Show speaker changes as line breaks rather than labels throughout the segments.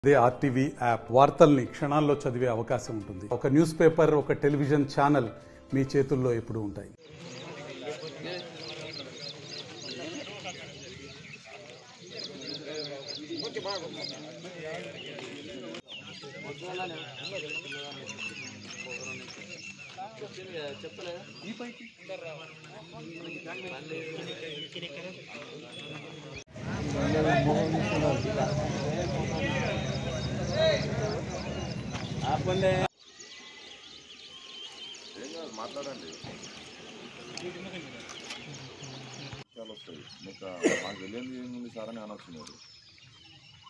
అదే RTV app వార్తల్ని క్షణాల్లో చదివే అవకాశం ఉంటుంది. ఒక న్యూస్ పేపర్, ఒక టెలివిజన్ ఛానల్ మీ చేతుల్లో ఎప్పుడూ ఉంటాయి.
మాట్లాడండి. చాలా వస్తాయి. మీకు మాకు తెలియదు ఏముంది సార్ అని అనొచ్చు మీరు.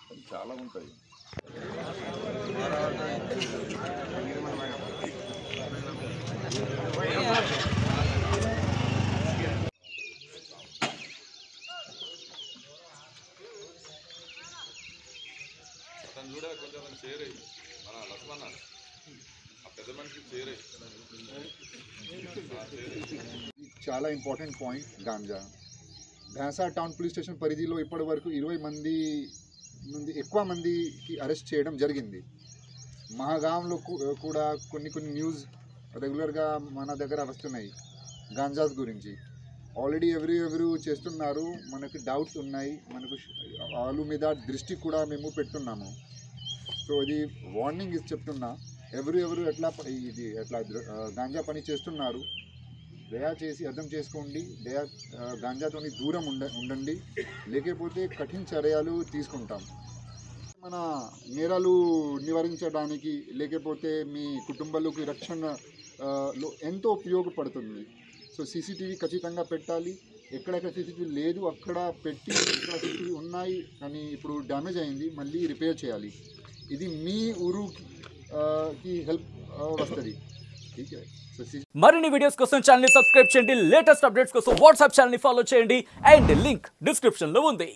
అది చాలా ఉంటాయి. అతను కూడా కొంచెం చేరే మన లక్ష్మణ పెద్ద మనిషికి చేరే
చాలా important point. Ganja Bhainsa town police station పరిధిలో ఇప్పటి వరకు 20 మంది నుండి ఎక్కువ మందికి అరెస్ట్ చేయడం జరిగింది. మహాగాంలో కూడా కొన్ని న్యూస్ రెగ్యులర్గా మన దగ్గర వస్తున్నాయి గాంజాస్ గురించి. ఆల్రెడీ ఎవరు చేస్తున్నారు, మనకు డౌట్స్ ఉన్నాయి, మనకు వాళ్ళ మీద దృష్టి కూడా మేము పెడుతున్నాము. సో ఇది వార్నింగ్ చెప్తున్నా, ఎవరు ఎట్లా గాంజా పని చేస్తున్నారు దయచేసి అర్థం చేసుకోండి. గాంజాతోని దూరం ఉండండి, లేకపోతే కఠిన చర్యలు తీసుకుంటాం. మన నేరాలు నివారించడానికి లేకపోతే మీ కుటుంబాలకు రక్షణలో ఎంతో ఉపయోగపడుతుంది. సో సీసీటీవీ ఖచ్చితంగా పెట్టాలి. ఎక్కడెక్కడ సీసీటీవీ లేదు అక్కడ పెట్టి, ఇక్కడ సీసీటీవీ ఉన్నాయి కానీ ఇప్పుడు డ్యామేజ్ అయింది, మళ్ళీ రిపేర్ చేయాలి. ఇది మీ ఊరుకి హెల్ప్ వస్తుంది.
మరిన్ని వీడియోస్ కోసం ఛానల్ ని సబ్స్క్రైబ్ చేయండి. లేటెస్ట్ అప్డేట్స్ కోసం వాట్సాప్ ఛానల్ ని ఫాలో చేయండి. అండ్ లింక్ డిస్క్రిప్షన్ లో ఉంది.